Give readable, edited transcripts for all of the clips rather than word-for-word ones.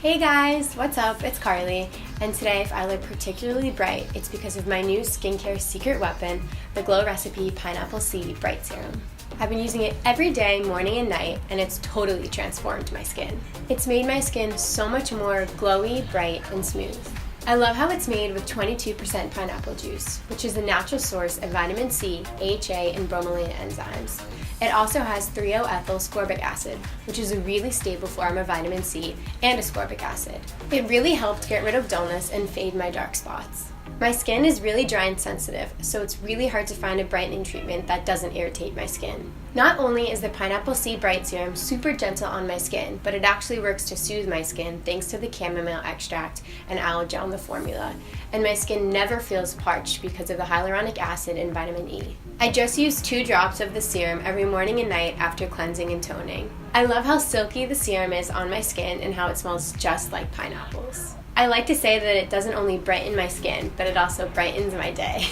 Hey guys, what's up? It's Carly, and today if I look particularly bright, it's because of my new skincare secret weapon, the Glow Recipe Pineapple C Bright Serum. I've been using it every day, morning and night, and it's totally transformed my skin. It's made my skin so much more glowy, bright, and smooth. I love how it's made with 22% pineapple juice, which is a natural source of vitamin C, AHA, and bromelain enzymes. It also has 3-O-ethyl ascorbic acid, which is a really stable form of vitamin C and ascorbic acid. It really helped get rid of dullness and fade my dark spots. My skin is really dry and sensitive, so it's really hard to find a brightening treatment that doesn't irritate my skin. Not only is the Pineapple C Bright Serum super gentle on my skin, but it actually works to soothe my skin thanks to the chamomile extract and aloe gel in the formula, and my skin never feels parched because of the hyaluronic acid and vitamin E. I just use 2 drops of the serum every morning and night after cleansing and toning. I love how silky the serum is on my skin and how it smells just like pineapples. I like to say that it doesn't only brighten my skin, but it also brightens my day.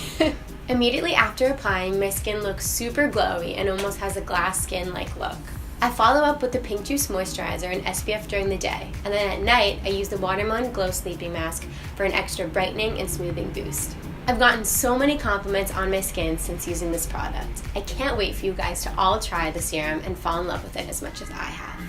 Immediately after applying, my skin looks super glowy and almost has a glass skin-like look. I follow up with the Pink Juice Moisturizer and SPF during the day, and then at night I use the Watermelon Glow Sleeping Mask for an extra brightening and smoothing boost. I've gotten so many compliments on my skin since using this product. I can't wait for you guys to all try the serum and fall in love with it as much as I have.